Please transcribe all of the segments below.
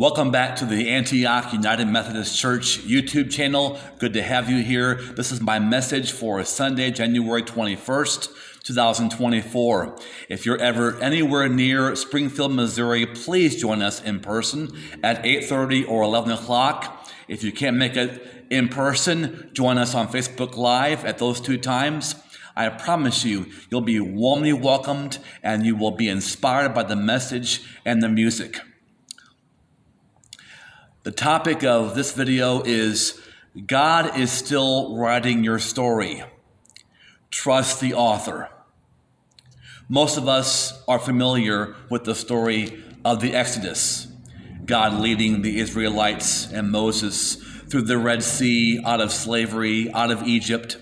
Welcome back to the Antioch United Methodist Church YouTube channel. Good to have you here. This is my message for Sunday, January 21st, 2024. If you're ever anywhere near Springfield, Missouri, please join us in person at 8:30 or 11 o'clock. If you can't make it in person, join us on Facebook Live at those two times. I promise you'll be warmly welcomed and you will be inspired by the message and the music. The topic of this video is God is still writing your story. Trust the author. Most of us are familiar with the story of the Exodus, God leading the Israelites and Moses through the Red Sea, out of slavery, out of Egypt.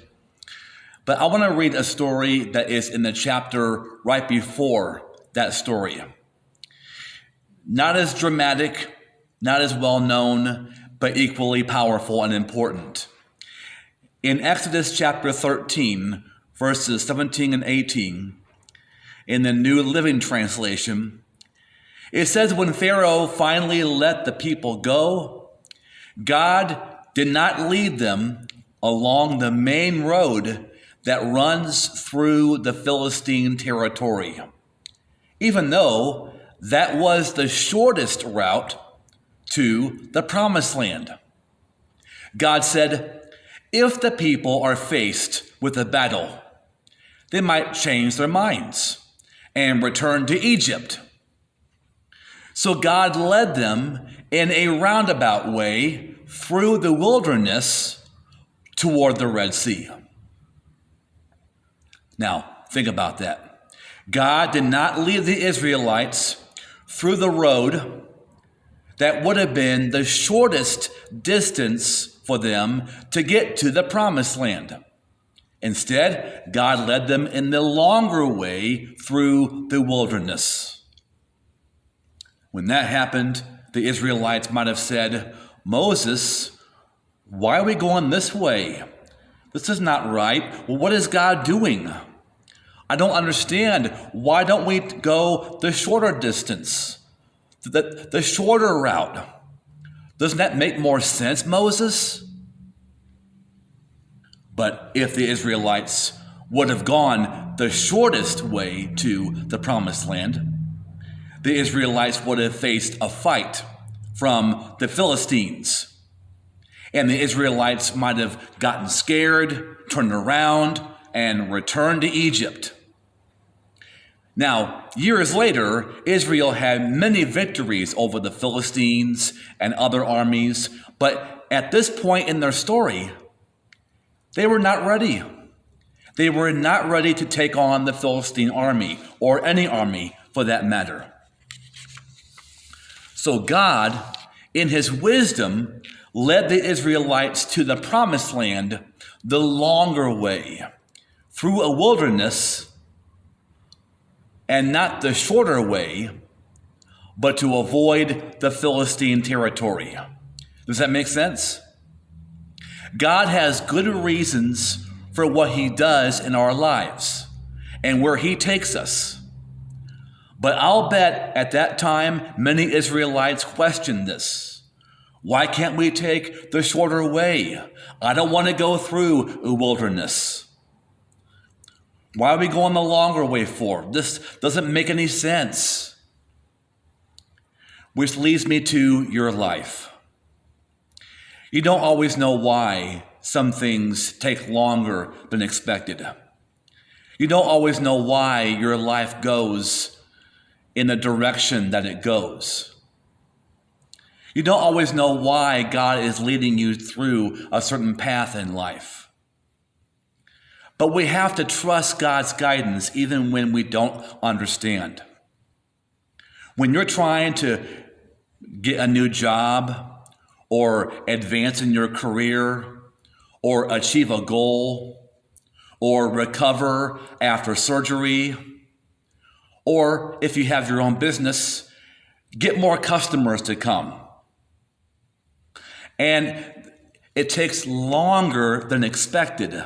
But I want to read a story that is in the chapter right before that story. Not as dramatic, not as well known, but equally powerful and important. In Exodus chapter 13, verses 17 and 18, in the New Living Translation, it says, when Pharaoh finally let the people go, God did not lead them along the main road that runs through the Philistine territory, even though that was the shortest route to the promised land. God said, if the people are faced with a battle, they might change their minds and return to Egypt. So God led them in a roundabout way through the wilderness toward the Red Sea. Now, think about that. God did not lead the Israelites through the road that would have been the shortest distance for them to get to the promised land. Instead, God led them in the longer way through the wilderness. When that happened, the Israelites might have said, Moses, why are we going this way? This is not right. Well, what is God doing? I don't understand. Why don't we go the shorter distance? The shorter route. Doesn't that make more sense, Moses? But if the Israelites would have gone the shortest way to the promised land, the Israelites would have faced a fight from the Philistines. And the Israelites might have gotten scared, turned around, and returned to Egypt. Now, years later, Israel had many victories over the Philistines and other armies, but at this point in their story, they were not ready. They were not ready to take on the Philistine army, or any army for that matter. So God, in his wisdom, led the Israelites to the promised land the longer way, through a wilderness, and not the shorter way, but to avoid the Philistine territory. Does that make sense? God has good reasons for what he does in our lives and where he takes us. But I'll bet at that time, many Israelites questioned this. Why can't we take the shorter way? I don't want to go through a wilderness. Why are we going the longer way for? This doesn't make any sense. Which leads me to your life. You don't always know why some things take longer than expected. You don't always know why your life goes in the direction that it goes. You don't always know why God is leading you through a certain path in life. But we have to trust God's guidance even when we don't understand. When you're trying to get a new job or advance in your career or achieve a goal or recover after surgery, or if you have your own business, get more customers to come. And it takes longer than expected.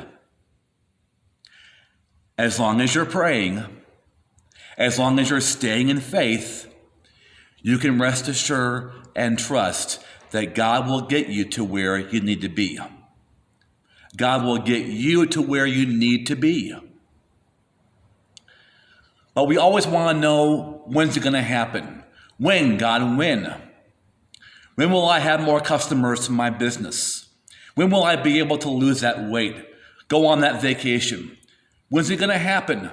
As long as you're praying, as long as you're staying in faith, you can rest assured and trust that God will get you to where you need to be. God will get you to where you need to be. But we always want to know, when's it going to happen? When, God, when? When will I have more customers to my business? When will I be able to lose that weight? Go on that vacation? When's it going to happen?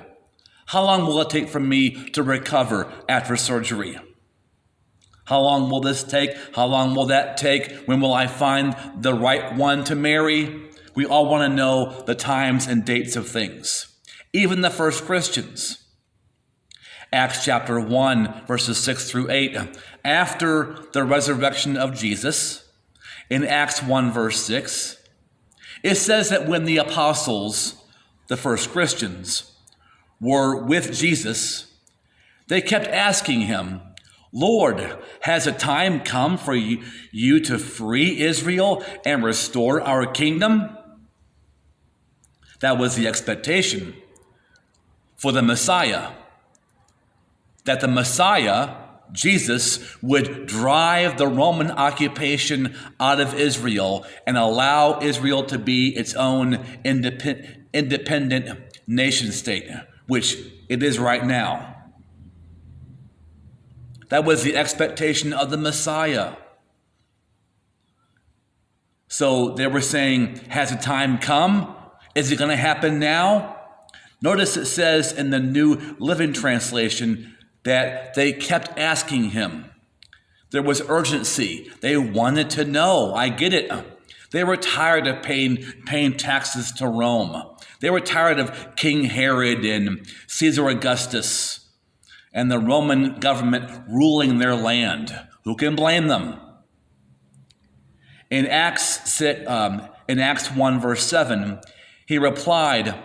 How long will it take for me to recover after surgery? How long will this take? How long will that take? When will I find the right one to marry? We all want to know the times and dates of things. Even the first Christians. Acts chapter 1, verses 6 through 8. After the resurrection of Jesus, in Acts 1, verse 6, it says that when the apostles, the first Christians, were with Jesus, they kept asking him, Lord, has a time come for you to free Israel and restore our kingdom? That was the expectation for the Messiah. That the Messiah, Jesus, would drive the Roman occupation out of Israel and allow Israel to be its own independent nation state, which it is right now. That was the expectation of the Messiah. So they were saying, has the time come? Is it going to happen now? Notice it says in the New Living Translation that they kept asking him. There was urgency. They wanted to know. I get it. They were tired of paying taxes to Rome. They were tired of King Herod and Caesar Augustus and the Roman government ruling their land. Who can blame them? In Acts 1, verse 7, he replied,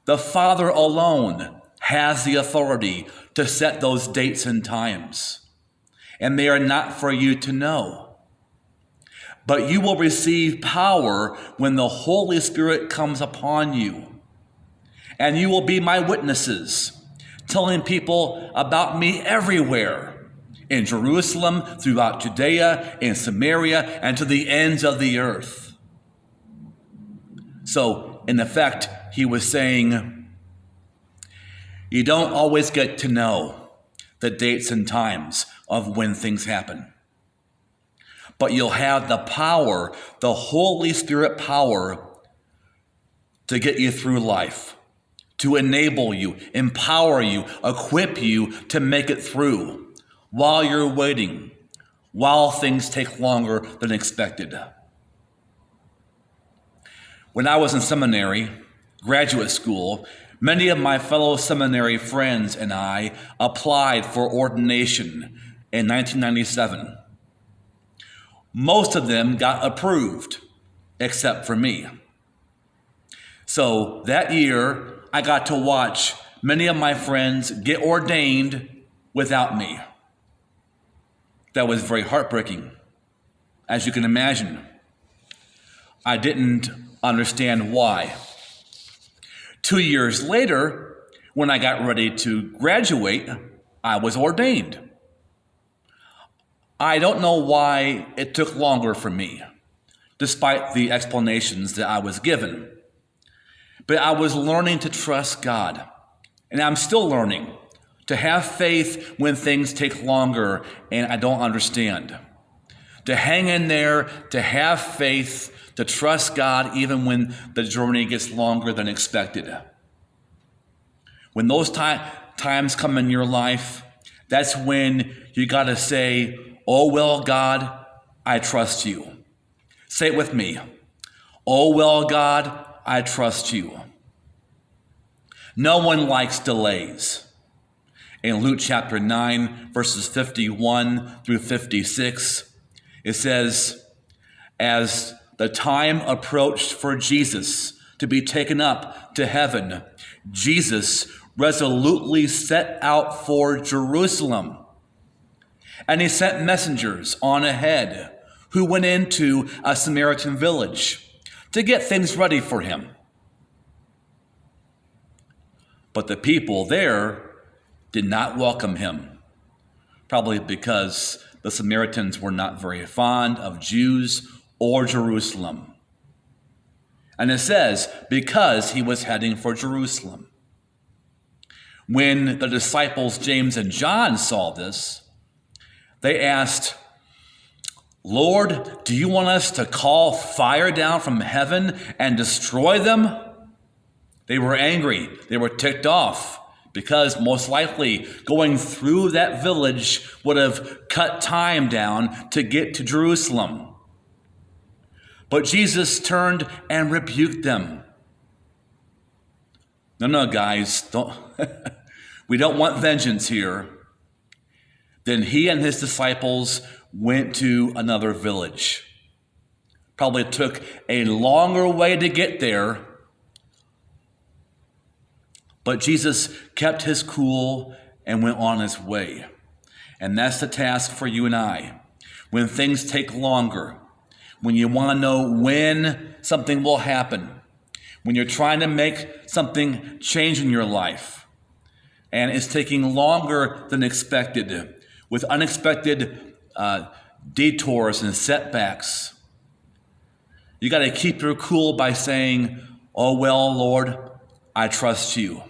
the Father alone has the authority to set those dates and times, and they are not for you to know. But you will receive power when the Holy Spirit comes upon you, and you will be my witnesses, telling people about me everywhere, in Jerusalem, throughout Judea, in Samaria, and to the ends of the earth. So, in effect, he was saying, you don't always get to know the dates and times of when things happen. But you'll have the power, the Holy Spirit power, to get you through life, to enable you, empower you, equip you to make it through while you're waiting, while things take longer than expected. When I was in seminary, graduate school, many of my fellow seminary friends and I applied for ordination in 1997. Most of them got approved, except for me. So that year, I got to watch many of my friends get ordained without me. That was very heartbreaking, as you can imagine. I didn't understand why. 2 years later, when I got ready to graduate, I was ordained. I don't know why it took longer for me, despite the explanations that I was given. But I was learning to trust God, and I'm still learning to have faith when things take longer and I don't understand. To hang in there, to have faith, to trust God even when the journey gets longer than expected. When those times come in your life, that's when you got to say, oh, well, God, I trust you. Say it with me. Oh, well, God, I trust you. No one likes delays. In Luke chapter 9, verses 51 through 56, it says, as the time approached for Jesus to be taken up to heaven, Jesus resolutely set out for Jerusalem. And he sent messengers on ahead who went into a Samaritan village to get things ready for him. But the people there did not welcome him. probably because the Samaritans were not very fond of Jews or Jerusalem. And it says, because he was heading for Jerusalem. When the disciples James and John saw this, they asked, Lord, do you want us to call fire down from heaven and destroy them? They were angry. They were ticked off because most likely going through that village would have cut time down to get to Jerusalem. But Jesus turned and rebuked them. No, guys, don't. We don't want vengeance here. Then he and his disciples went to another village. Probably took a longer way to get there. But Jesus kept his cool and went on his way. And that's the task for you and I. When things take longer, when you want to know when something will happen, when you're trying to make something change in your life, and it's taking longer than expected, with unexpected detours and setbacks, you got to keep your cool by saying, oh, well, Lord, I trust you.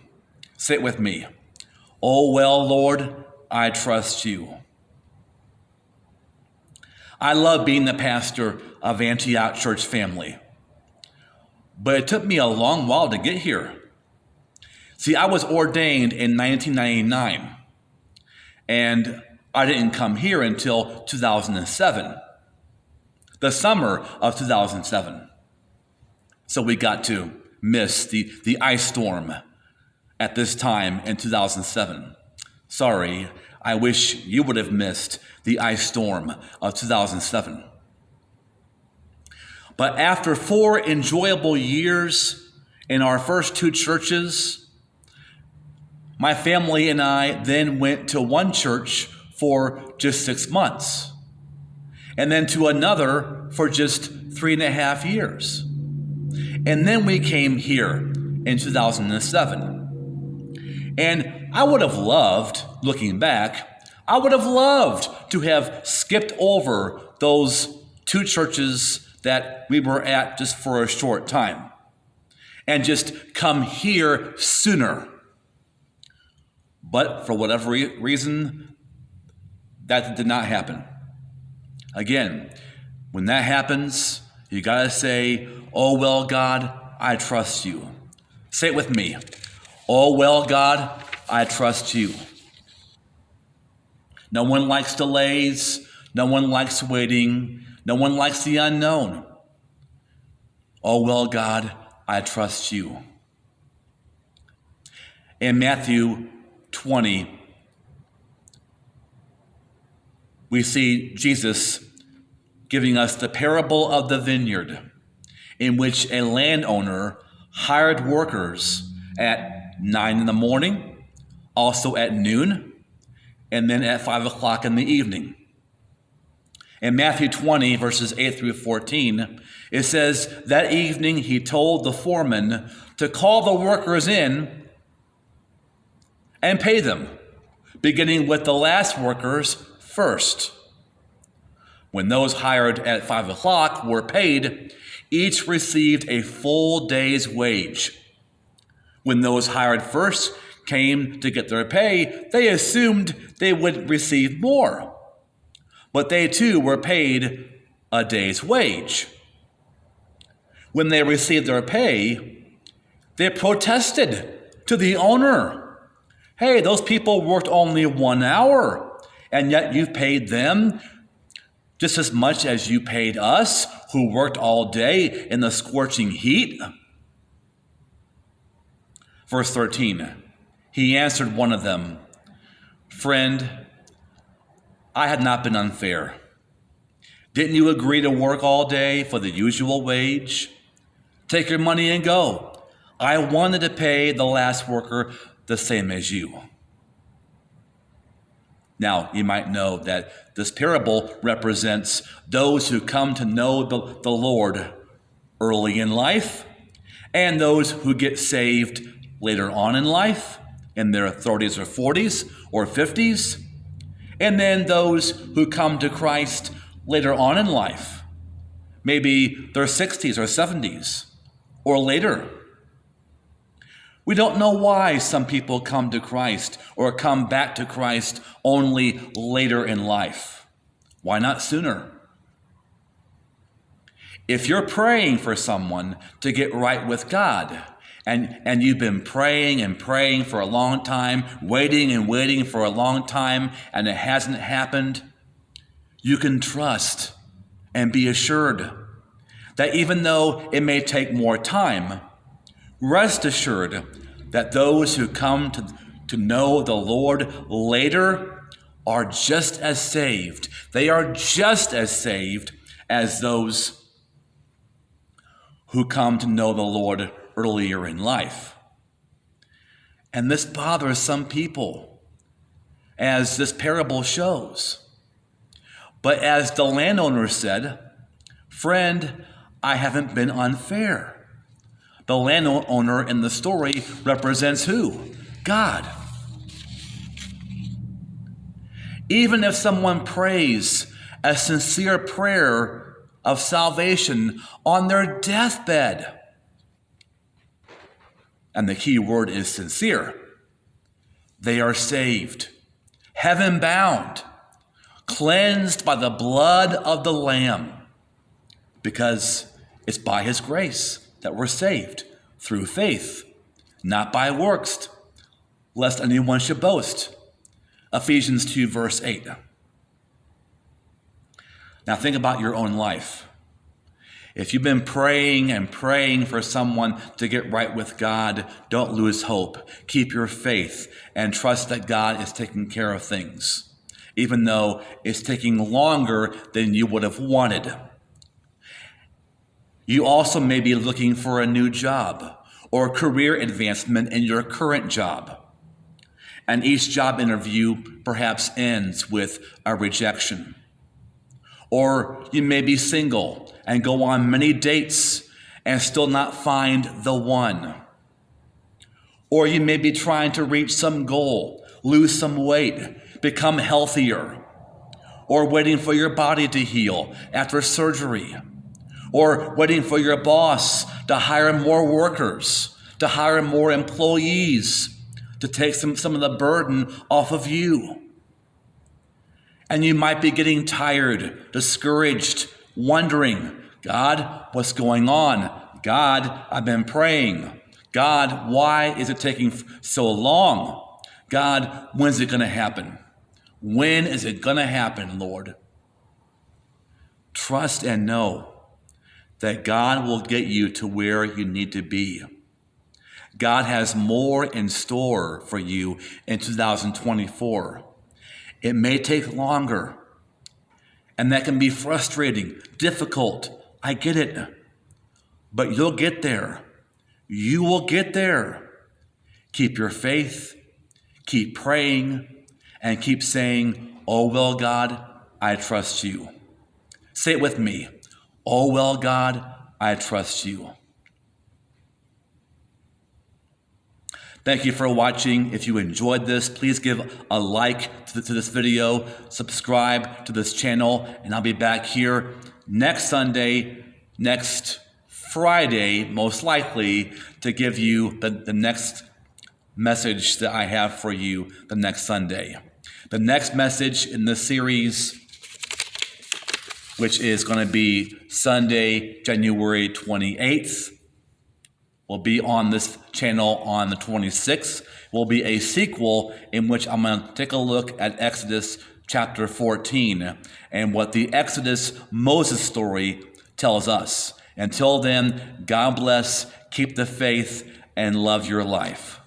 Say it with me. Oh, well, Lord, I trust you. I love being the pastor of Antioch Church Family, but it took me a long while to get here. See, I was ordained in 1999, and I didn't come here until 2007, the summer of 2007. So we got to miss the ice storm at this time in 2007. Sorry, I wish you would have missed the ice storm of 2007. But after 4 enjoyable years in our first 2 churches, my family and I then went to one church for just 6 months, and then to another for just 3.5 years. And then we came here in 2007. And I would have loved, looking back, I would have loved to have skipped over those 2 churches that we were at just for a short time and just come here sooner. But for whatever reason, that did not happen. Again, when that happens, you got to say, oh, well, God, I trust you. Say it with me. Oh, well, God, I trust you. No one likes delays. No one likes waiting. No one likes the unknown. Oh, well, God, I trust you. In Matthew 20, we see Jesus giving us the parable of the vineyard, in which a landowner hired workers at 9 in the morning, also at noon, and then at 5 o'clock in the evening. In Matthew 20, verses 8 through 14, it says, that evening he told the foreman to call the workers in and pay them, beginning with the last workers first. When those hired at 5 o'clock were paid, each received a full day's wage. When those hired first came to get their pay, they assumed they would receive more. But they too were paid a day's wage. When they received their pay, they protested to the owner. Hey, those people worked only 1 hour, and yet you've paid them just as much as you paid us, who worked all day in the scorching heat. Verse 13, he answered one of them, friend, I had not been unfair. Didn't you agree to work all day for the usual wage? Take your money and go. I wanted to pay the last worker the same as you. Now, you might know that this parable represents those who come to know the Lord early in life and those who get saved later on in life, in their 30s or 40s or 50s. And then those who come to Christ later on in life, maybe their 60s or 70s or later. We don't know why some people come to Christ or come back to Christ only later in life. Why not sooner? If you're praying for someone to get right with God, and you've been praying and praying for a long time, waiting and waiting for a long time, and it hasn't happened, you can trust and be assured that even though it may take more time, rest assured that those who come to know the Lord later are just as saved. They are just as saved as those who come to know the Lord earlier in life. And this bothers some people, as this parable shows. But as the landowner said, "Friend, I haven't been unfair." The landowner in the story represents who? God. Even if someone prays a sincere prayer of salvation on their deathbed, and the key word is sincere, they are saved, heaven-bound, cleansed by the blood of the Lamb, because it's by His grace that we're saved, through faith, not by works, lest anyone should boast. Ephesians 2, verse 8. Now think about your own life. If you've been praying and praying for someone to get right with God, don't lose hope. Keep your faith and trust that God is taking care of things, even though it's taking longer than you would have wanted. You also may be looking for a new job or career advancement in your current job. And each job interview perhaps ends with a rejection. Or you may be single and go on many dates and still not find the one. Or you may be trying to reach some goal, lose some weight, become healthier, or waiting for your body to heal after surgery, or waiting for your boss to hire more workers, to hire more employees, to take some of the burden off of you. And you might be getting tired, discouraged, wondering, God, what's going on? God, I've been praying. God, why is it taking so long? God, when's it going to happen? When is it going to happen, Lord? Trust and know that God will get you to where you need to be. God has more in store for you in 2024. It may take longer, and that can be frustrating, difficult. I get it. But you'll get there. You will get there. Keep your faith, keep praying, and keep saying, "Oh, well, God, I trust you." Say it with me. "Oh, well, God, I trust you." Thank you for watching. If you enjoyed this, please give a like to this video, subscribe to this channel, and I'll be back here next Sunday, next Friday, most likely, to give you the next message that I have for you the next Sunday. The next message in this series, which is going to be Sunday, January 28th, will be on this channel on the 26th. Will be a sequel in which I'm going to take a look at Exodus chapter 14 and what the Exodus Moses story tells us. Until then, God bless, keep the faith, and love your life.